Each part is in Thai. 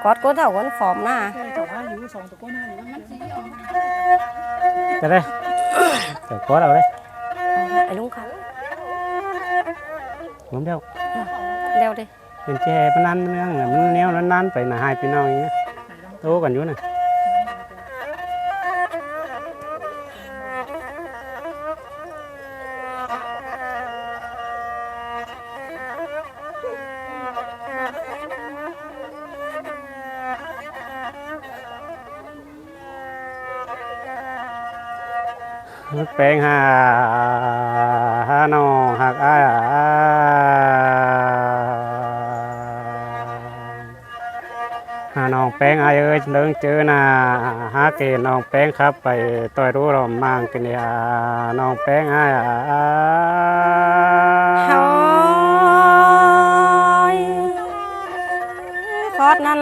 กอดก็เท่ากันฟอมหน้า เจ้าหาอยู่สองตะโกนหาอยู่มันสิออก จะได้เดี๋ยวกดเอาเลย ไอ้ลุงค่ะ ผมเดียว เร็วดิ เป็นแช่ปนันเรื่องน่ะมันแนวนั้นๆไปน่ะให้พี่น้องอย่างเงี้ยโตกันอยู่น่ะแปลงหาน้องหักอ้ายหาน้องแป้งอายเอ้ยเดินเจอหน้าหาเกณฑ์น้องแป้งครับไปต่อยรู้รอมมั่งกันเนี่ยน้องแป้งอาย ฮอยคอดนั่น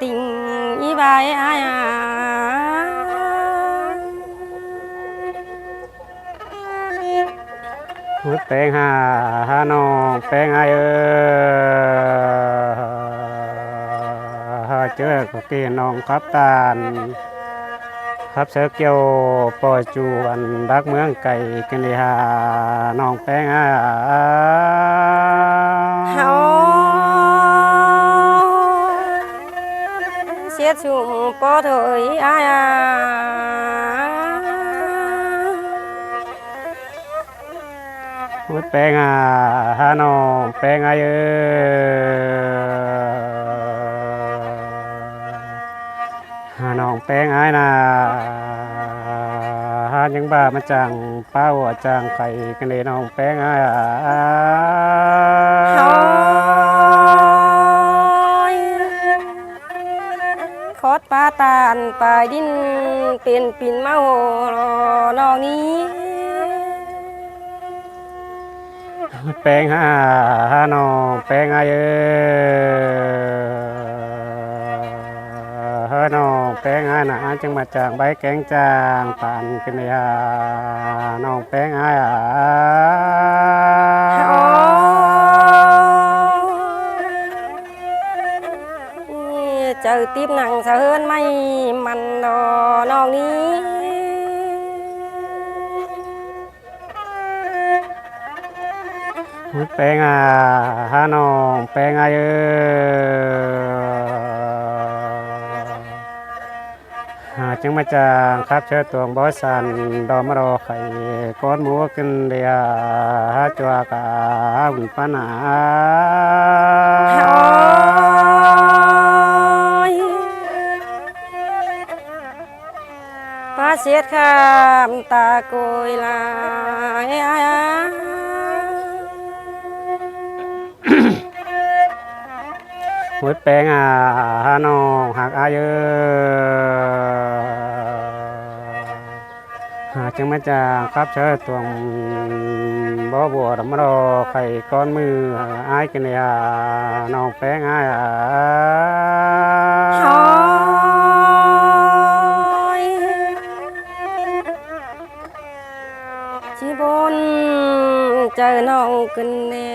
ติ่งอีบายอายแป้งหาน้องแป้งอายเอ้ยเจอก็เกณฑ์น้องครับตาลครับเสือเกี่ยวปล่อยจวนรักเมืองไก่กันเลยน้องแป้งอาย ฮอยเสียชุ่มปอถอยอายแป้งหาน้องแป้งอายเอ้หาน้องแป้งอายนะหายังบ้ามาจังป้าหัวจังไข่กันเลยน้องแป้งอาย ฮอยคอดปลาตาลปลายดินเป็นปิ่นเมาน้องนี้ แป้งหาน้องแป้งอายเอ้น้องแป้งอายนะจังมาจางใบแกงจางปานกันเลยน้องแป้งอาย โอ้ยเจอตีบหนังสะเฮินไม่มันดอน้องนี้แป้งหาน้องแป้งอายเอ้จังมาจางครับเชิญตัวบอสันดอมรอไข่ก้อนหมูกันเดียจัวกาหุ่นปานา โอ้ยปลาเสียดข้ามตาโกยลายหัวแป้งหาน้องหักอายเอ้จังมาจางครับเชิญตัวบ่บัวดอมรอไข่ก้อนมืออายกันเดียน้องแป้งอาย โอ้ยจีบนเจอน้องกันเน่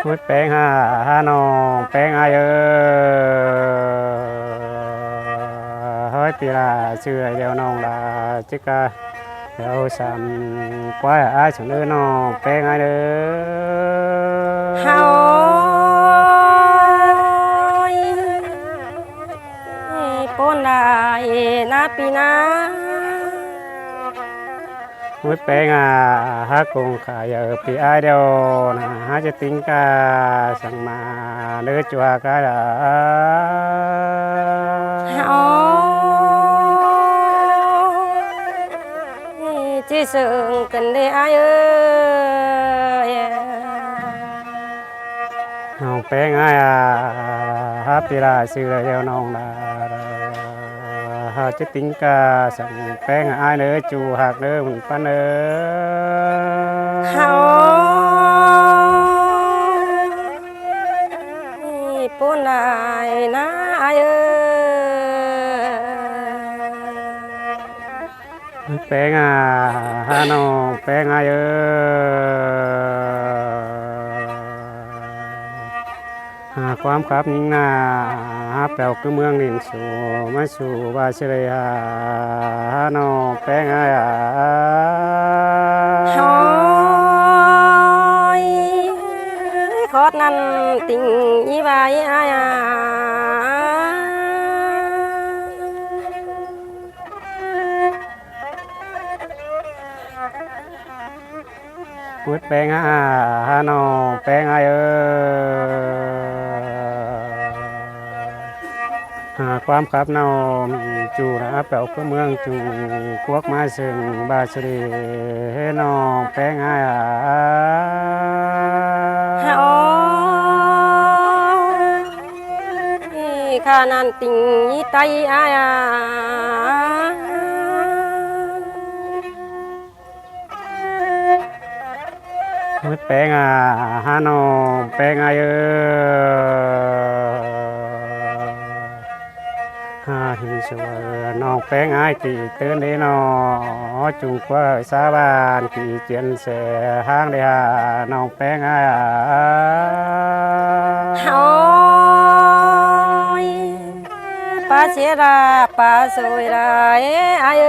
หัวแป้งหาน้องแป้งอายเอ้เฮ้ยตีลาเชื่อเดียวน้องลาจิกาเดี๋ยวสามกว่าอายฉันเอ้น้องแป้งอายเด้อ เฮาปนได้นาปีนา หัวแป้งหากงขายปีอายเดียวนะหาจะติ้งกาสั่งมาเลือจัวกาดา เฮาจีเสิงกันได้อายเอ้ย น้องแป้งอายหาปีลาชื่อเดียวน้องลาหาจะติ้งกาสั่งแป้งอายเนื้อจูหักเนื้อมันปานเนื้อ เฮาปนได้นาอายเอ้ย แป้งหาน้องแป้งอายเอ้ ความครับนิ่งนาหาแปลวคือเมืองนินสู่มาสู่บาเชเรียหาโนแป้งอายา หอยคอดนั้นติงอีบายอายา พุดแป้งอาหาโนแป้งอายหาความครับเนาจูนะแปลวคือเมืองจูพวกมาซึ่งบาเชเรียโนแป้งอายา หอยข้านั้นติงอีไตอายา พุดแป้งอาหาโนแป้งอายหาหินสวยน้องแป้งอายตีเตือนได้นอจุกว่าสาบานตีเจียนเสห้างได้หาน้องแป้งอาย หอยปลาเสียราปลาสวยราอาย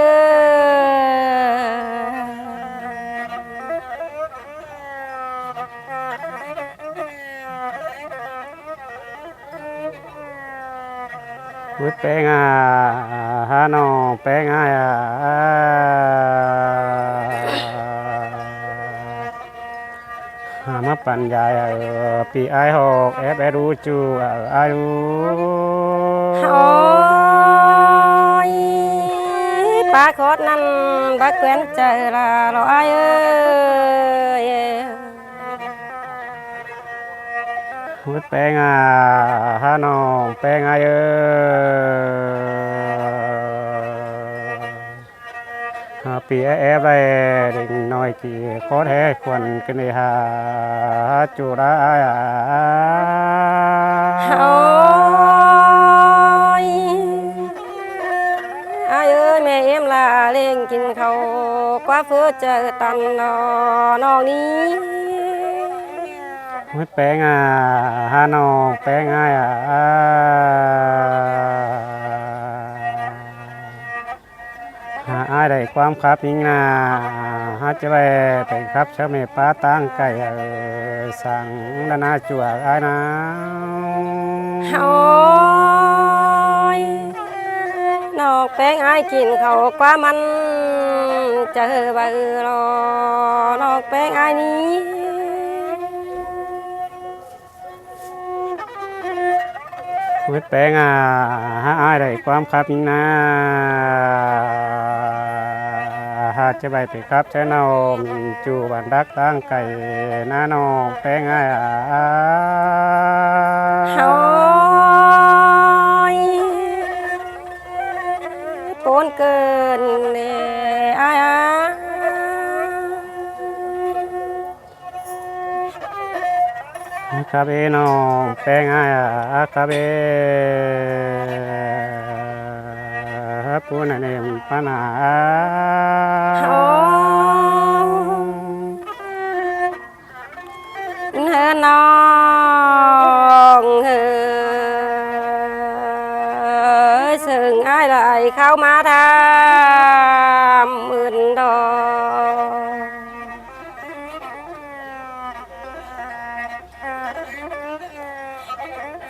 พุดแป้งอาหาน้องแป้งอายหามาปัญญาปีไอหกเอฟเอรูจูอายุ หอยปลาโคตรนั้นบักเกวนเจอละเราอาย พุดแป้งอาหาน้องแป้งอายปีเอฟได้เด็กน้อยกี่โคตรแห่ควรกันเลยหาจูราอาย หอยอายแม่เอ็มลาเล่งกินเขากว่าเพื่อเจอตันนองนี้ พุดแป้งอาหาน้องแป้งอายหาอายได้ความครับยิงนาหาจะไปครับเชื่อเมป้าตั้งไก่สั่งนาจั่วอายนะ หอยนอกแป้งอายกินเขากว่ามันเจอบ่รอนอกแป้งอายนี้ พุดแป้งอาหาอายได้ความครับยิงนาหาจะไปครับเชื่อน้องจูบันดักตั้งไก่นาน้องแป้งอาย หอยปนเกินเลยอาย ครับน้องแป้งอายครับผู้นั้นเองปานา เฮน้องเฮซึ่งอายไหลเข้ามาทำอื่นดอก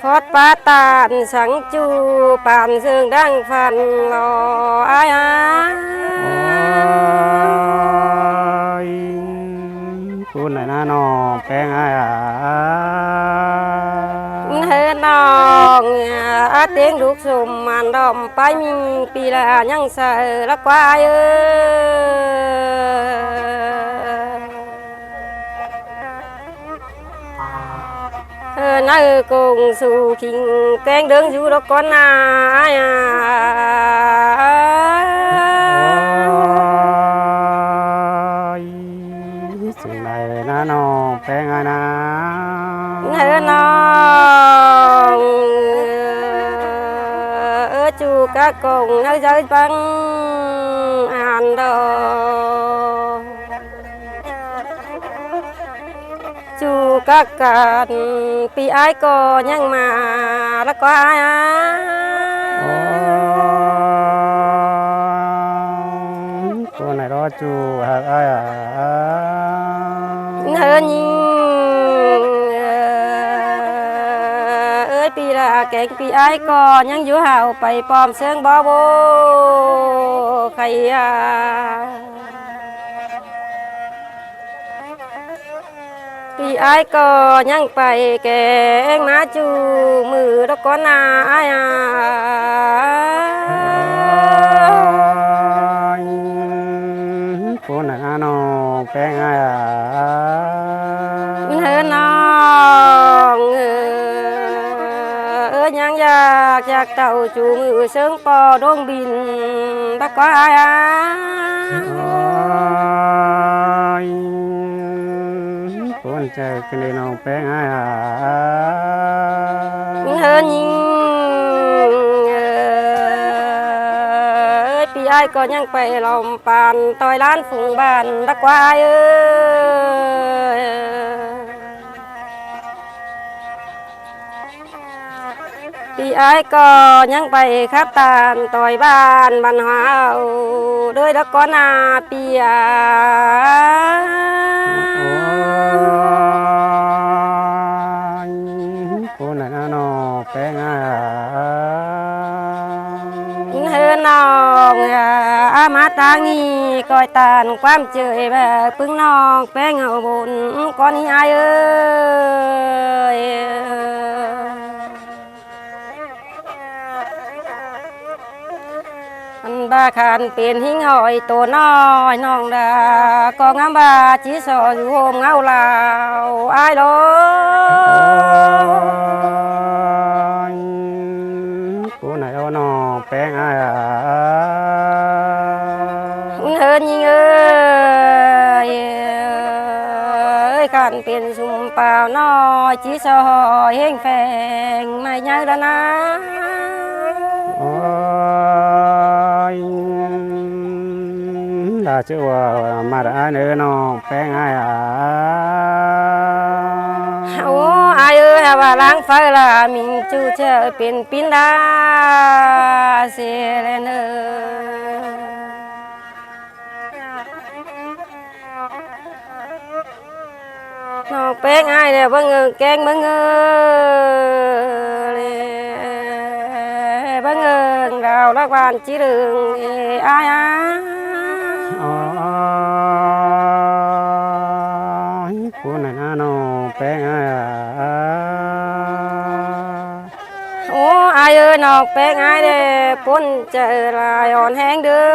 พอดปาตานสังจูปานซึ่งดังฟันรออาย ผู้นั้นน้องแป้งอาย เฮน้องเตียงลูกสมมันดอมไปมีปีละยังใส่ละกวายน่ากงสู่คิงแกงเดิงอยู่ดอกก้อนนาสิ่งใดน้องแป้งอายนะ เฮน้องจูกะกงใจบังอ่านดอ จูกักกันปีอ้ายก็ยังมาแล้วก็อ้าย ตัวไหนรอจูหากอ้าย เธอยิงเอ้ยปีละแกงปีอ้ายก็ยังอยู่ห่าวไปปลอมเสียงบ่โบใครปีอ้ายก็ยังไปแกงมาจูมือแล้วก็นาอ้ายตัวไหนน้องแป้งอ้าย เธอน้องยังอยากเต่าจูมือเชิงปอดงบินตะกวายคนใจกันเลยน้องแป้งอ้าย เธอยิงปีอ้ายก็ยังไปลอมปานต่อยล้านฝูงบ้านตะกวายปีอ้ายก็ยังไปครับตานต่อยบ้านบ้านหาวด้วยตะกอนาเปียคนไหนน้องแป้งอ้าย เธอน้องมาตางีก้อยตานความเจยแบบพึ่งน้องแป้งเอาบุญก้อนนี้อ้ายเอ้ยอันบาคานเป็นหิ้งหอยตัวน้อยน้องดาก็งามบาจีสออยู่โฮมเงาลาวอ้ายโลคนไหนน้องแป้งอ้าย เธอยิงเอ้ยกันเป็นสุ่มเปล่าน้อยจีสอเฮงแฝงไม่ยัยละนะลาชื่อว่ามาได้เนื้อน้องแป้งอ้าย โอ้อายเอ้ยว่าล้างไฟละมิงจูเชอเป็นปินดาเสียเลยเนอน้องแป้งอายเนี่ยบังเอิญแกงบังเอิญบังเอิญดาวรักบานจีรึงอายคนไหนน้องแป้งอ้าย โอ้อายเอ้ยน้องแป้งอายเด้พ้นเจอลายอ่อนแห้งเด้อ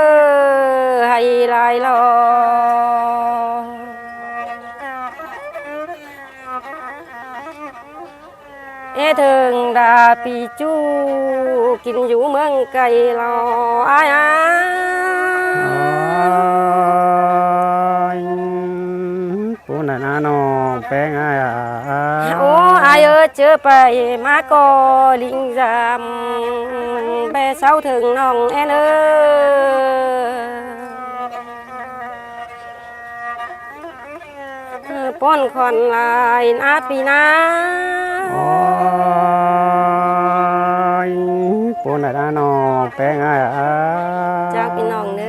ให้ลายรอถึงดาปีจูกินอยู่เมืองไกลเราอายคนไหนน้องแป้งอ้าย โอ้อายเอ้ยเจอไปมาก็ลิงจำแบเศร้าถึงน้องเอ้ยป้อนคอนลายนาปีนาคนไหนน้องแป้งอ้าย จากพี่น้องเน